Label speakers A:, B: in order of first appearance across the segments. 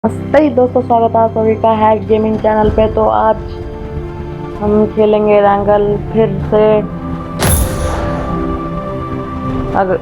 A: नमस्ते दोस्तों, स्वागत है आप सभी का हैक गेमिंग चैनल पे। तो आज हम खेलेंगे रैंगल फिर से। अगर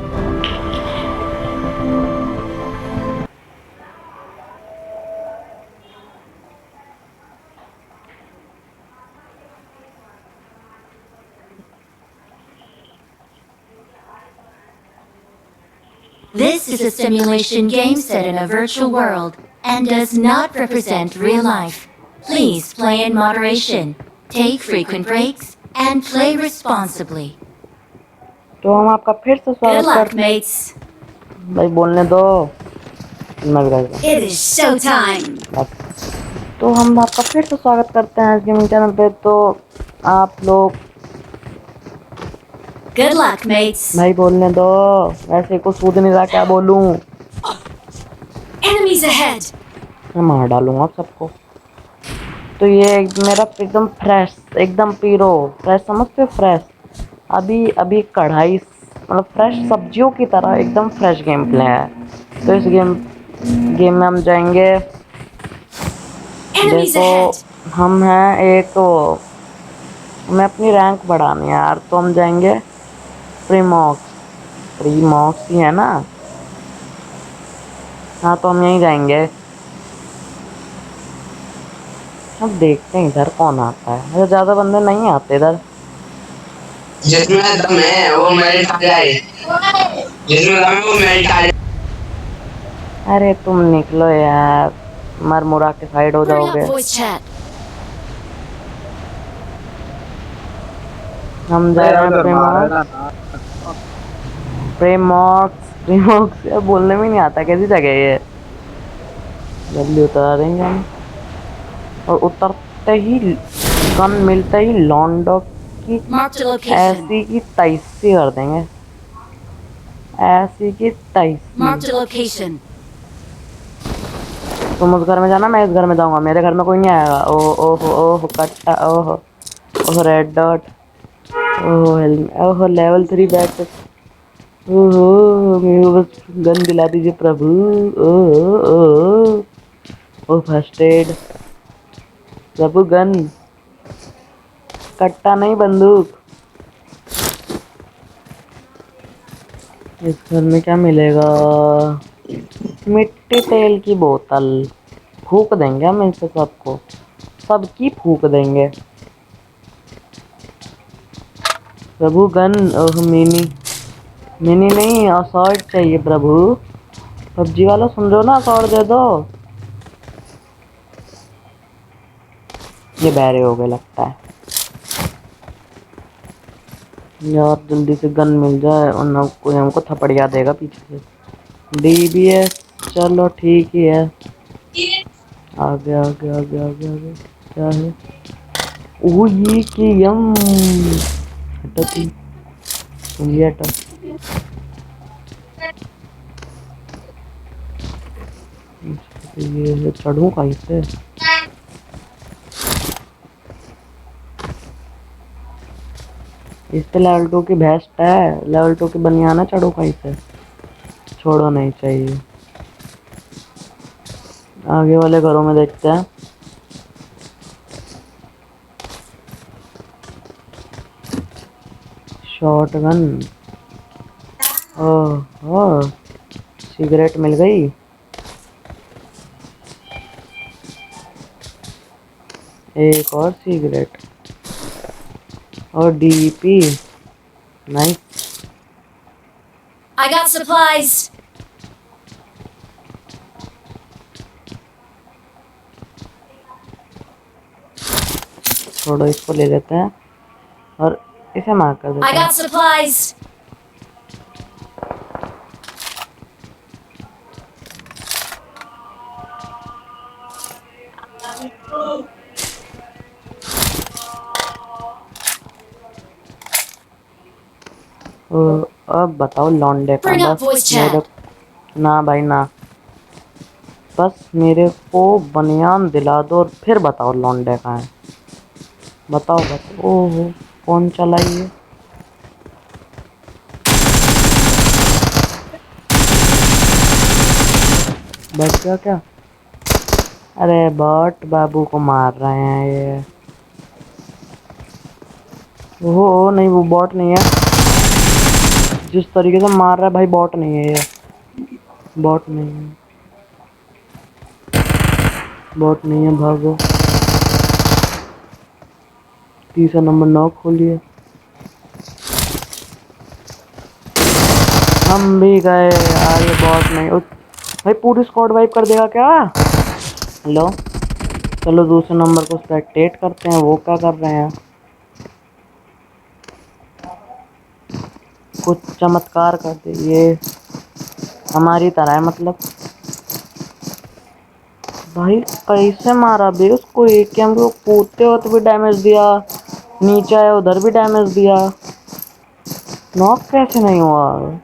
B: This is a simulation game set in a virtual world and does not represent real life. Please play in moderation, take frequent breaks, and play responsibly.
A: तो हम आपका फिर से
B: Good
A: स्वागत
B: luck,
A: करते हैं।
B: mates.
A: भाई बोलने दो।
B: It is showtime.
A: तो हम आपका फिर से स्वागत करते हैं गेमिंग चैनल पे। तो आप लोग
B: Good luck, mates.
A: भाई बोलने दो, ऐसे को सूद नहीं रहा, क्या बोलूं।
B: Enemies ahead.
A: मैं मार डालूंगा आप सबको। तो ये मेरा एकदम फ्रेश, एकदम पीरो फ्रेश, समझते हो फ्रेश। अभी कढ़ाई, मतलब फ्रेश सब्जियों की तरह एकदम फ्रेश गेम प्ले है। तो इस गेम में हम जाएंगे। देखो हम हैं एक, तो हमें अपनी रैंक बढ़ानी है यार। तो हम जाएंगे प्रीमॉक्स ही है ना। हाँ तो हम यहीं जाएंगे। अब देखते हैं इधर कौन आता है। अगर ज़्यादा बंदे नहीं आते इधर।
C: जिसमें दम है वो मेल्ट आ जाए। जिसमें दम है वो मेल्ट आ जाए।
A: अरे तुम निकलो यार, मर मुरा के साइड हो जाओगे। हम जा रहे हैं प्रीमॉक्स यार, बोलने में नहीं आता कैसी जगह है ये। जल्दी उतार देंगे हम। और उतरते ही गन मिलते ही लॉन्डो की ऐसी की तैसी कर देंगे, ऐसी की तैसी। तुम उस घर में जाना, मैं इस घर में जाऊंगा। मेरे घर में कोई नहीं आएगा। ओह कट्टा, ओह रेड डॉट, ओह लेवल 3 बैट। ओह मेरे को बस गन दिला दीजिए प्रभु। ओह फर्स्ट एड प्रभु, गन, कट्टा नहीं बंदूक। इस घर में क्या मिलेगा? मिट्टी तेल की बोतल। फूक देंगे हम इनसे सबको, सबकी फूक देंगे। प्रभु गन, ओह मिनी नहीं, असॉल्ट चाहिए प्रभु। पबजी वाला सुन रहे हो ना, असॉल्ट दे दो। ये बैरे हो गए लगता है यार। जल्दी से गन मिल जाए और कोई हमको थपड़िया देगा पीछे से। डीबीएस चलो ठीक ही है। आगे आगे आगे आगे आगे क्या है? ओ ये की यम हटा तुम ये हटा। ये चढ़ूं कहीं से? इस पे लेवल 2 की बेस्ट है, लेवल 2 की बनियाना चढ़ो कहीं से। छोड़ो नहीं चाहिए। आगे वाले घरों में देखते हैं। शॉटगन, ओह सिगरेट मिल गई। एक और सिगरेट और DP. Nice.
B: I got supplies.
A: छोड़ो, इसको ले लेते हैं और इसे मार कर देते
B: I
A: हैं।
B: got supplies.
A: अब बताओ लौंडे का।
B: Bring up
A: बस
B: voice
A: मेरे,
B: chat.
A: ना भाई ना, बस मेरे को बनियान दिला दो और फिर बताओ लौंडे का है। बताओ बताओ। ओहो कौन चलाइए? बच गया क्या? अरे बॉट बाबू को मार रहे हैं ये। वो नहीं, वो बॉट नहीं है। जिस तरीके से मार रहा है भाई, बॉट नहीं है ये। बॉट नहीं है, बॉट नहीं है, भागो। तीसरा नंबर नॉक खोलिए। हम भी गए यार, ये बॉट नहीं। भाई पूरी स्क्वाड वाइप कर देगा क्या? हेलो, चलो दूसरे नंबर को स्पेक्टेट करते हैं, वो क्या कर रहे हैं। कुछ चमत्कार कर दे ये, हमारी तरह है मतलब। भाई कैसे मारा बे उसको? एक के हम लोग कूदते वक्त भी डैमेज दिया, नीचे आया उधर भी डैमेज दिया, नॉक कैसे नहीं हुआ?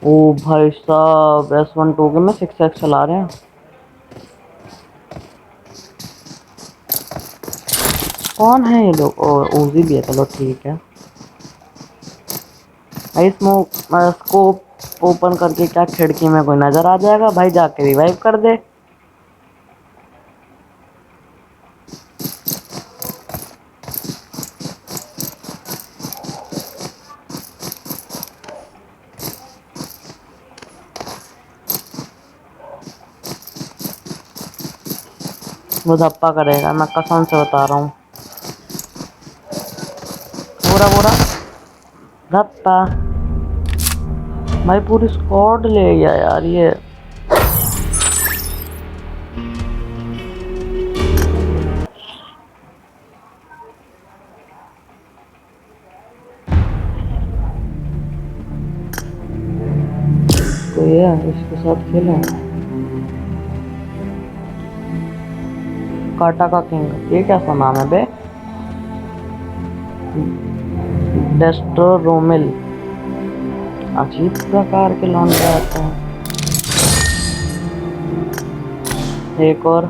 A: ओ भाई साहब, S12 के में 6x चला रहे हैं। कौन है ये लोग? ओ ओजी भी है, चलो ठीक है। भाई स्कोप ओपन करके क्या खिड़की में कोई नजर आ जाएगा? भाई जाके रिवाइव कर दे। वो धप्पा करेगा, मैं कसम से बता रहा हूँ। पूरा पूरा धप्पा। भाई पूरी स्क्वाड ले गया यार ये। कोई है इसके साथ खेलें? काटा का किंग, ये कैसा नाम है बे? डेस्ट्रो रोमिल, अजीब प्रकार के लौंडे आते हैं। एक और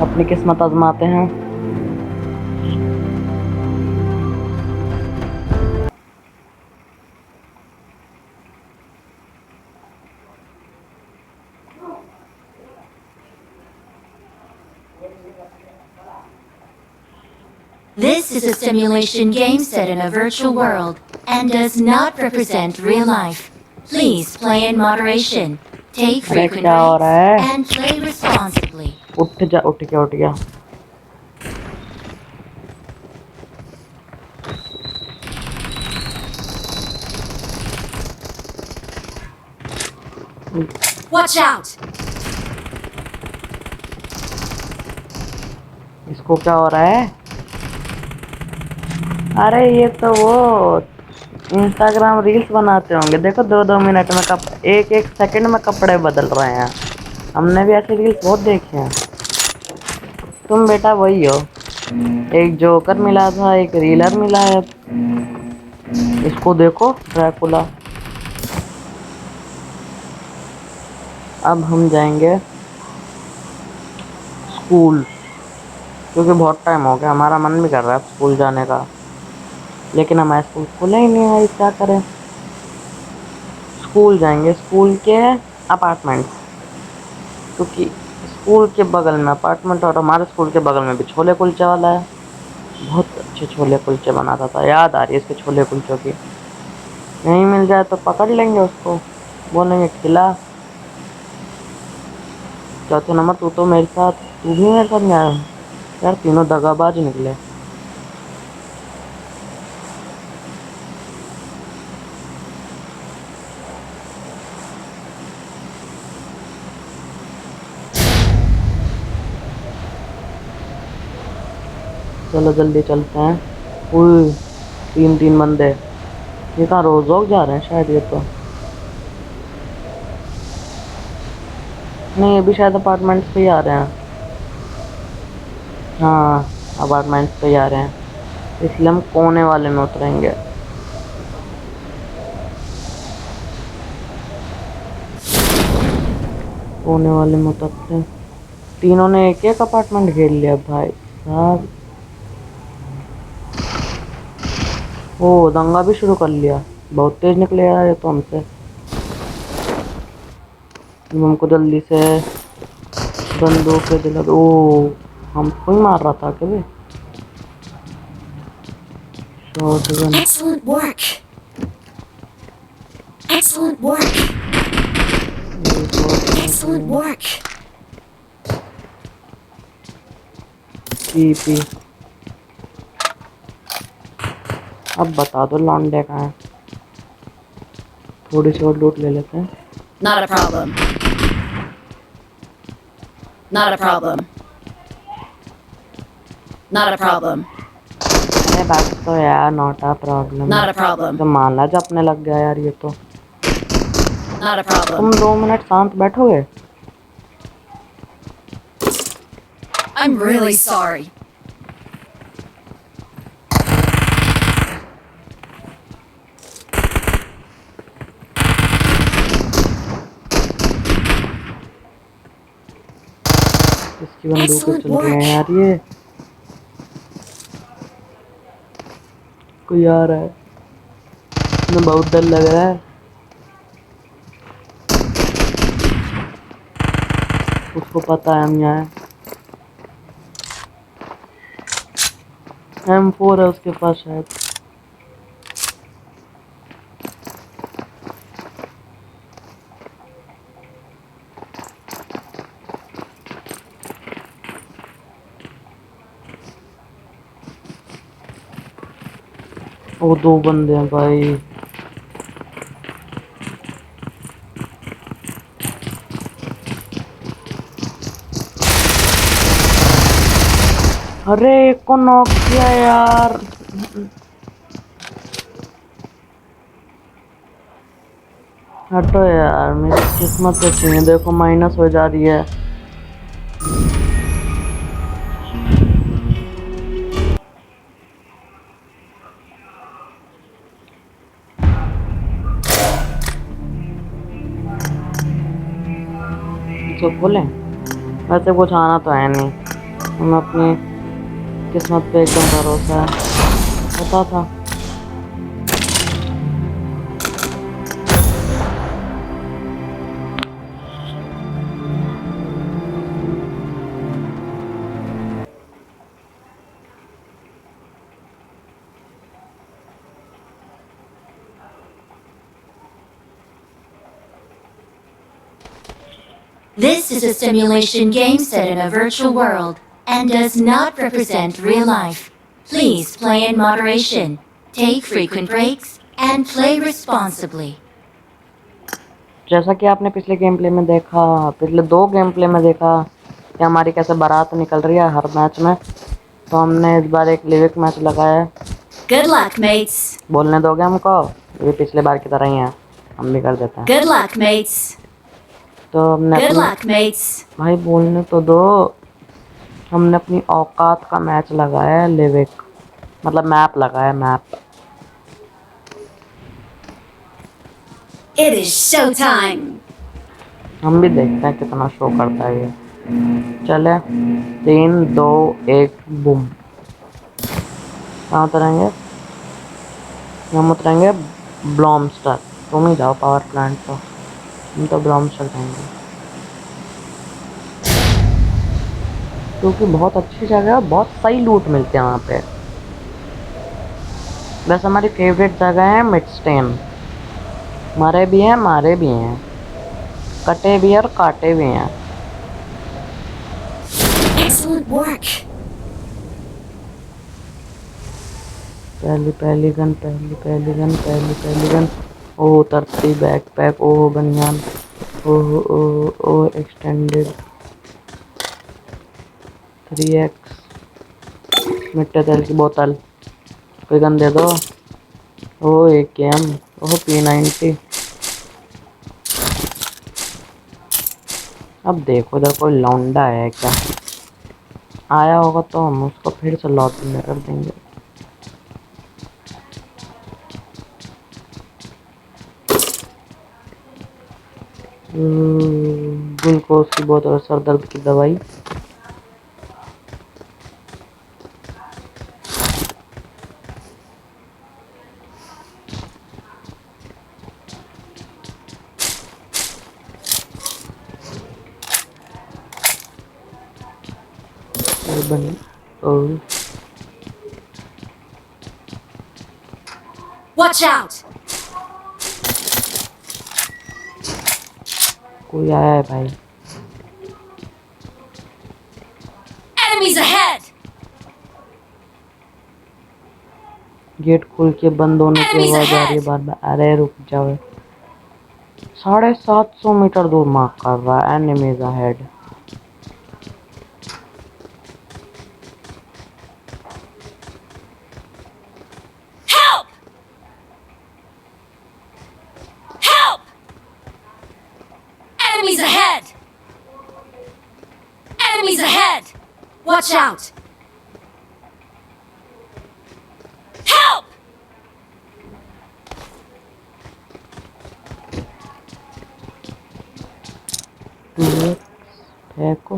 A: अपनी किस्मत आजमाते हैं।
B: This is a simulation game set in a virtual world and does not represent real life. Please play in moderation, take
A: अरे
B: frequent
A: क्या हो रहा
B: breaks,
A: है?
B: and play responsibly.
A: उठ जा, उठ गया, उठ गया।
B: Watch out!
A: इसको क्या हो रहा है? अरे ये तो वो इंस्टाग्राम रील्स बनाते होंगे। देखो 2-2 मिनट में एक एक सेकंड में कपड़े बदल रहे हैं। हमने भी ऐसे रील्स बहुत देखे हैं। तुम बेटा वही हो। एक जोकर मिला था, एक रीलर मिला है। इसको देखो, ड्रैकुला। अब हम जाएंगे स्कूल, क्योंकि बहुत टाइम हो गया, हमारा मन भी कर रहा है स्कूल जाने का, लेकिन हमारे स्कूल खुले ही नहीं है। क्या करें? स्कूल जाएंगे, स्कूल के अपार्टमेंट्स, क्योंकि स्कूल के बगल में अपार्टमेंट और हमारे स्कूल के बगल में भी छोले कुलचे वाला है। बहुत अच्छे छोले कुलचे बनाता था, याद आ रही है इसके छोले कुलचों की। नहीं मिल जाए तो पकड़ लेंगे उसको, बोलेंगे खिला। चौथे नंबर तू तो मेरे साथ, तू भी मेरे साथ नहीं आया यार, तीनों दगाबाज निकले। चलो जल्दी चलते हैं। उई, 3-3 बंदे। ये कहाँ रोज रोज जा रहे हैं शायद, ये तो नहीं, ये भी शायद अपार्टमेंट्स पे ही आ रहे हैं। हाँ, अपार्टमेंट्स पे ही आ रहे हैं, इसलिए हम कोने वाले में उतरेंगे। कोने वाले में उतरते हैं। तीनों ने एक एक अपार्टमेंट घेर लिया भाई साहब। ओ दंगा भी शुरू कर लिया, बहुत तेज निकले यार ये तो हमसे। हमको जल्दी से बंदूक के दिला ओ हमको ही मार रहा था कभी shotgun
B: Excellent work. Excellent work. Excellent work.
A: P अब बता दो लौंडे कहाँ है थोड़ी सी और लूट ले लेते हैं
B: Not a problem. Not a problem. Not a problem.
A: अरे बस तो यार not a problem
B: Not a problem.
A: तो मानना जपने लग गया यार ये तो
B: Not a problem.
A: तुम 2 मिनट शांत बैठोगे
B: I'm really sorry.
A: इसकी बंदूकें
B: Excellent
A: चल रही हैं
B: work.
A: यार ये कोई आ रहा है मुझे बहुत डर लग रहा है उसको पता है हम यहाँ M4 है उसके पास शायद वो 2 बंदे हैं भाई अरे एक को नॉक किया यार हटो यार मेरी किस्मत अच्छी है देखो माइनस हो जा रही है तो खोलें वैसे कुछ आना तो है नहीं हम अपनी किस्मत पे एकदम भरोसा है पता था
B: This is a simulation game set in a virtual world and does not represent real life. Please play in moderation, take frequent breaks, and play responsibly.
A: जैसा कि आपने पिछले गेम प्ले में देखा पिछले 2 गेम प्ले में देखा कि हमारी कैसे बारात निकल रही है हर मैच में तो हमने इस बार एक लिविक मैच लगाया है
B: Good luck, mates.
A: बोलने दोगे हमको ये पिछले बार की तरह ही है हम भी कर देते हैं
B: Good luck, mates.
A: तो हमने
B: Good
A: अपनी
B: luck, mates.
A: भाई बोलने तो दो हमने अपनी औकात का मैच लगाया है लिविक मतलब मैप लगाया मैप
B: It is showtime.
A: हम भी देखते हैं कितना शो करता है ये चले 3 2 1 बूम कहाँ उतरेंगे हम उतरेंगे ब्लॉमस्टर तुम ही जाओ पावर प्लांट तो हम तो ब्लॉमस्टर जाएंगे क्योंकि बहुत अच्छी जगह है बहुत सही लूट मिलते हैं वहाँ पे वैसे हमारी फेवरेट जगह है मिडस्टेन मरे भी हैं मारे भी हैं कटे भी हैं और काटे भी हैं
B: Excellent work.
A: पहली गन ओह उतरती बैकपैक ओह बनियान ओह एक्सटेंडेड 3x मिट्टे तेल की बोतल कोई गन दे दो ओह AKM ओह P90 अब देखो इधर कोई लौंडा है क्या आया होगा तो हम उसको फिर से लॉबी में कर देंगे ग्लूकोज की बोतल और सर दर्द की दवाई बन ओ
B: Watch out!
A: कोई आया है भाई।
B: Enemies ahead!
A: गेट खुल के बंद होने की
B: Enemies
A: आवाज आ रही है
B: ahead!
A: बार बार। अरे रुक जाओ। 750 मीटर दूर मार्क कर रहा है enemies ahead.
B: Help! Help! Enemies ahead! Enemies ahead! Watch out! Help!
A: फेंको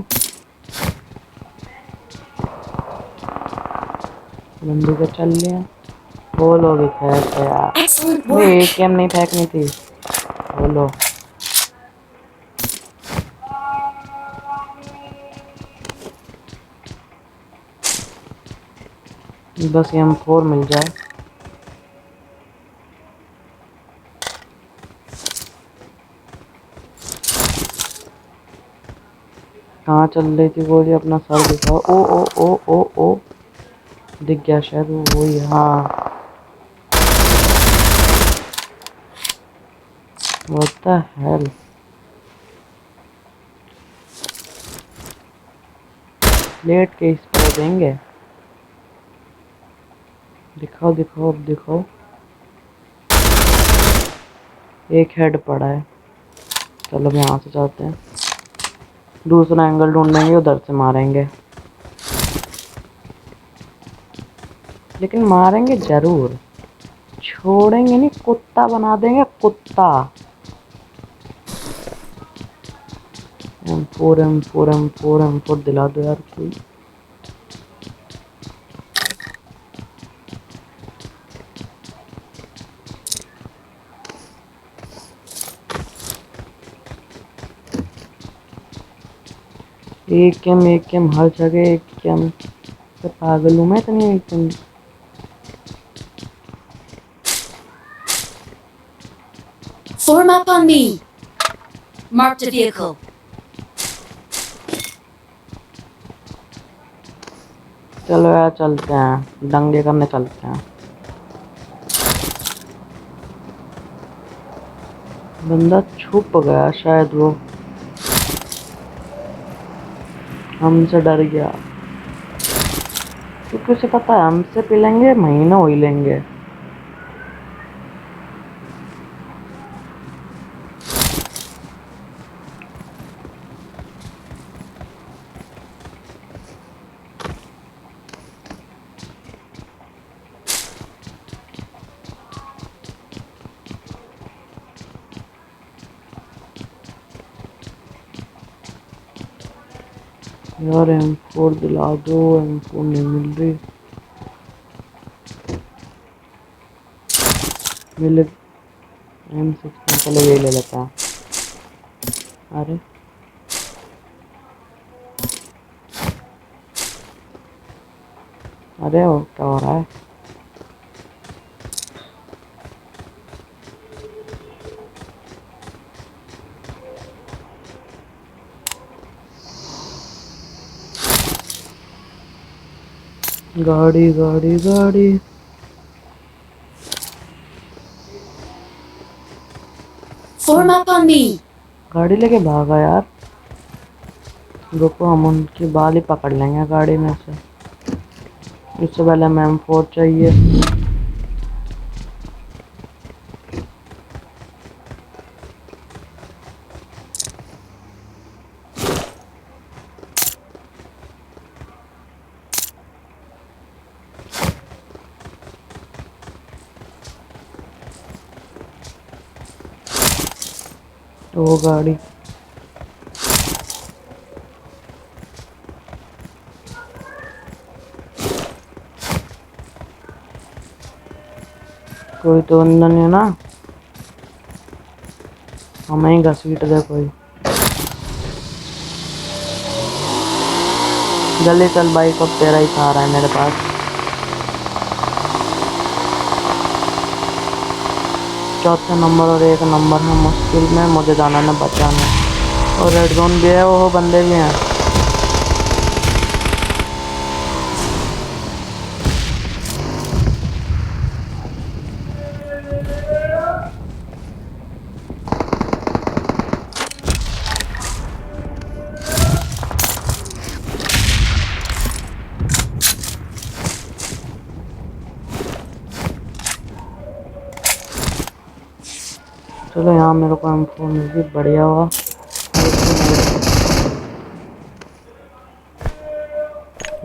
A: बंदूक चल लिया। बोलो भी फेंक यार।
B: Excellent
A: वो
B: work!
A: AKM नहीं फेंकनी थी। बोलो बस M4 मिल जाए। कहाँ चल रही थी गोली? अपना सर दिखाओ। ओ ओ ओ ओ ओ दिख गया शायद वो वही। हाँ व्हाट द हेल। लेट के इस पर देंगे। दिखाओ दिखाओ अब दिखाओ। एक हेड पड़ा है। चलो यहाँ से जाते हैं। दूसरा एंगल ढूंढेंगे उधर से मारेंगे। लेकिन मारेंगे जरूर। छोड़ेंगे नहीं। कुत्ता बना देंगे कुत्ता। M4 दिला दो यार कोई। एक एम हर जगह एक एम। तो पागल हूँ मैं इतनी एक M.
B: Form up on me! Marked a vehicle.
A: चलो यार चलते हैं दंगे करने चलते हैं। बंदा छुप गया शायद वो हमसे डर गया। क्योंकि उसे पता है हमसे पिलेंगे महीनों ही लेंगे। यार M4 दिला दो। M4 नहीं मिल रही। मिले M16 चलो ये ले लेता है। अरे अरे वो क्या हो रहा है? गाड़ी गाड़ी गाड़ी।
B: Form up on me!
A: गाड़ी लेके भागा यार। रुको हम उनकी बाल ही पकड़ लेंगे गाड़ी में से। इससे पहले हमें M4 चाहिए। तो वो गाड़ी कोई तो अंदर नहीं है ना। हमें ही घसीट दे कोई। जल्दी चल भाई, कब तेरा ही सहारा है मेरे पास। चौथे नंबर और 1 नंबर है मुश्किल में, मुझे जाना है बचाने। और रेड जोन भी है, वो बंदे भी हैं। चलो यहाँ मेरे को M4 मिल गई, बढ़िया हुआ।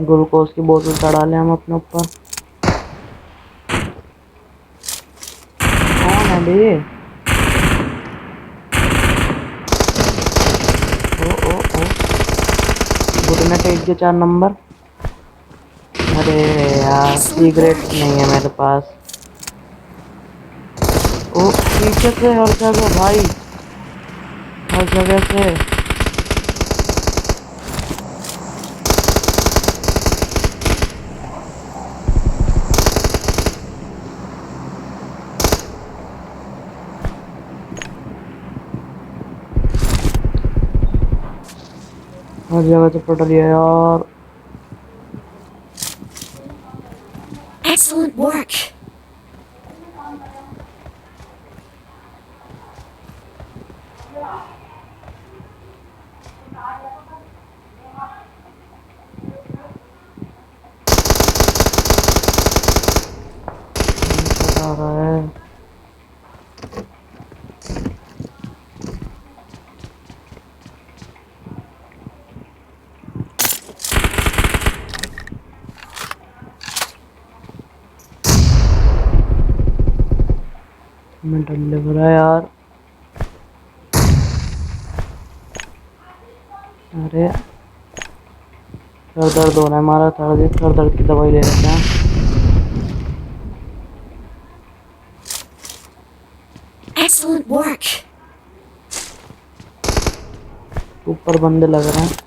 A: ग्लूकोज की बोतल चढ़ा लें हम अपने ऊपर। कौन है बे? ओ घुटने टेक के 4 नंबर। अरे यार सिगरेट नहीं है मेरे पास। ओ पीछे से हर जगह भाई, हर जगह से। हर जगह से पड़ रही है यार।
B: Excellent work.
A: आ रहा है। मैं डल्ले भरा यार। अरे सर दर्द हो रहा है हमारा, सर दर्द की दवाई ले लेते हैं।
B: Excellent work.
A: ऊपर बंदे लग रहे हैं।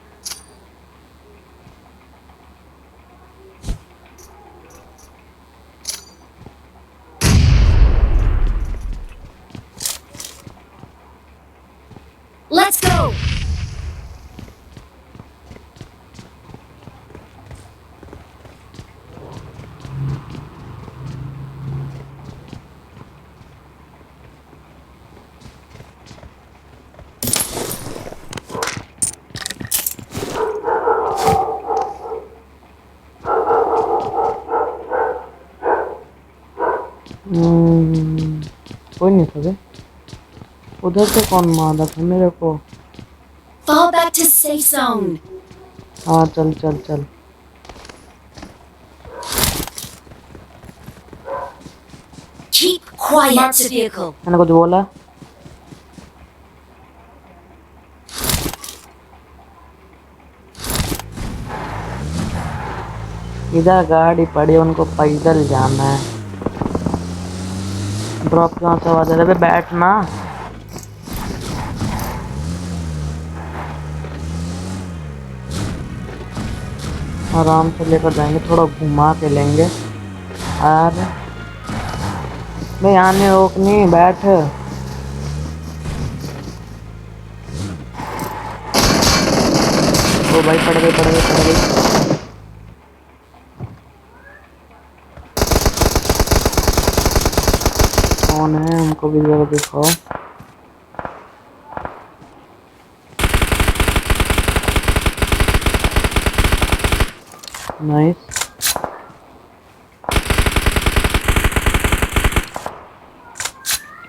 B: Let's go.
A: कोई नहीं था बे। उधर से कौन मारा था मेरे को?
B: Fall back to safe zone.
A: हाँ चल चल चल।
B: Keep quiet. Mark the vehicle.
A: मैंने कुछ बोला? इधर गाड़ी पड़ी, उनको पैदल जाना है। ड्रॉप कहाँ से आवाज आ रहा है? बैठना। आराम से लेकर जाएंगे, थोड़ा घुमा के लेंगे। और भाई यहाँ नहीं रोकनी, बैठ। ओ भाई पड़ गई पड़ गई पड़ गई। कौन है? हमको भी जरा दिखाओ। नाइस।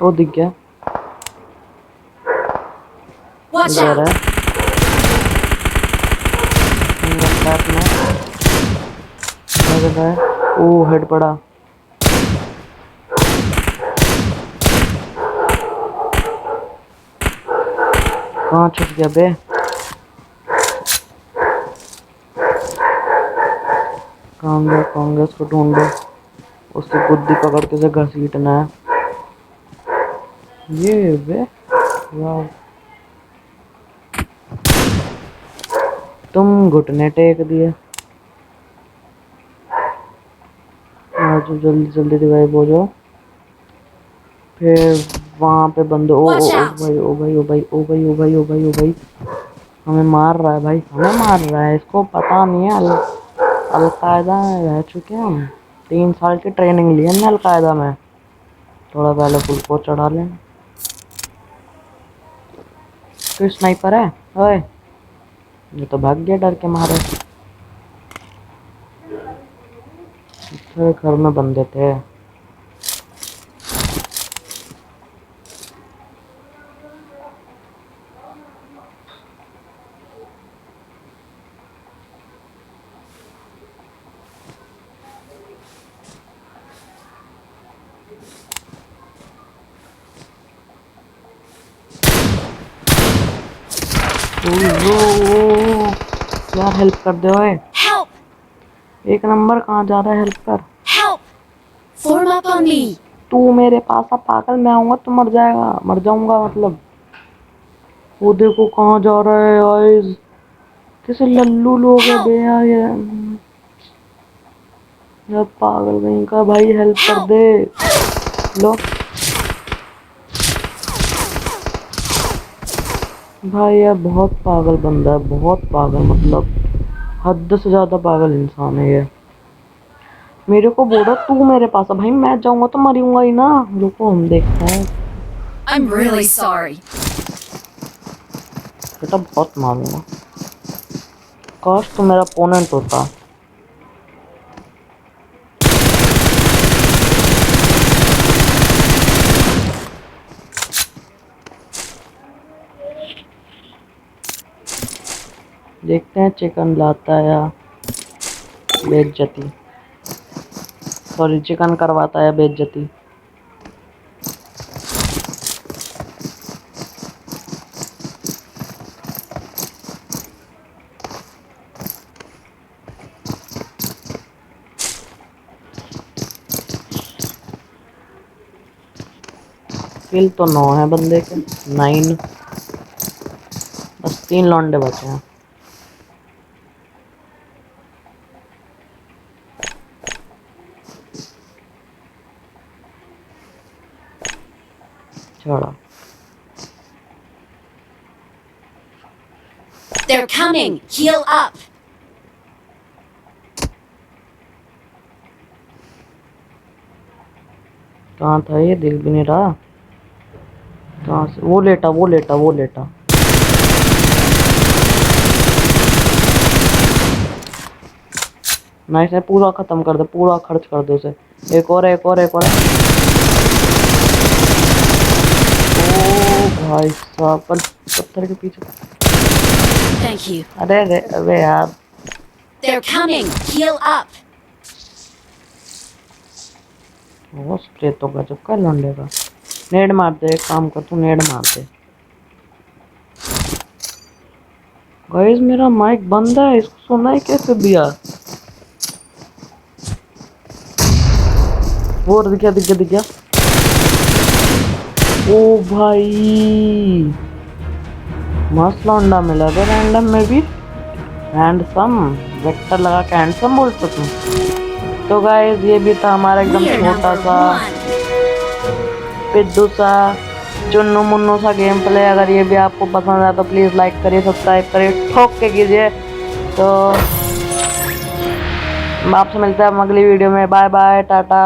A: ओ दिख गया।
B: Watch
A: इधर
B: out.
A: है। लग रहा है। ओ हेड पड़ा। कहाँ छुप गया बे? कांग्रेस को ढूंढो, उसकी बुद्धि पकड़ के से घसीटना है। ये बे वाह, तुम घुटने टेक दिए। जल्दी जल्दी रिवाइव हो जाओ। फिर वहाँ पे बंदे, ओ
B: Watch
A: ओ
B: out!
A: भाई, ओ भाई, ओ भाई, ओ भाई, ओ भाई, ओ भाई, ओ भाई, हमें मार रहा है भाई, हमें मार रहा है। इसको पता नहीं है अलकायदा में रह चुके हैं हम। 3 साल की ट्रेनिंग ली हमने अलकायदा में। थोड़ा पहले फुल को चढ़ा लें। कोई स्नाइपर है? ओए, ये तो भाग गया डर के मारे। तो घर में बंदे थे। यार हेल्प कर दे ओए।
B: Help!
A: एक नंबर, कहाँ जा रहा है? हेल्प कर।
B: Help! Form up on me!
A: तू मेरे पास आ पागल, मैं आऊंगा तो मर जाएगा, मर जाऊंगा मतलब। वो देखो कहाँ जा रहा है गाइस। कैसे लल्लू लोग है बे यार ये। यार पागल कहीं का, भाई हेल्प कर
B: Help!
A: दे। लो भाई, यार बहुत पागल बंदा है, बहुत पागल, मतलब हद से ज्यादा पागल इंसान है ये। मेरे को बोला तू मेरे पास है, भाई मैं जाऊंगा तो मरूंगा ही ना। रुको हम देखते हैं।
B: I'm really sorry.
A: बेटा बहुत मारूंगा। काश तो मेरा अपोनेंट होता। देखते हैं चिकन लाता है या बेइज्जती। सॉरी, चिकन करवाता है या बेइज्जती। किल तो 9 है बंदे के, 9। बस 3 लौंडे बचे हैं। छोड़ा।
B: They're coming! Heal up!
A: कहाँ था ये? दिख भी नहीं रहा। कहाँ से? वो लेटा, वो लेटा, वो लेटा। नाइस है, पूरा खत्म कर दे, पूरा खर्च कर दे उसे। एक और है, एक और है, एक और है। ओ भाई साहब, पत्थर के पीछे।
B: Thank you.
A: अरे अरे अबे यार।
B: They're coming! Heal up!
A: वो स्प्रे तो गजब का लौंडे का। नेड मार दे, एक काम कर, तू नेड मार दे। गाइस मेरा माइक बंद है, इसको सुना है कैसे दिया? वो दिख गया, दिख गया, दिख गया। ओ भाई, मस्त लौंडा मिला था रैंडम में भी। हैंडसम, वेक्टर लगा के हैंडसम बोलते तुम। तो गाइस ये भी था हमारा एकदम
B: We're
A: छोटा
B: number
A: सा
B: one!
A: पिद्दू सा चुन्नू मुन्नू सा गेम प्ले। अगर ये भी आपको पसंद आया तो प्लीज़ लाइक करिए, सब्सक्राइब करिए, ठोक के कीजिए। तो आपसे मिलते हैं अगली वीडियो में। Bye bye, Tata.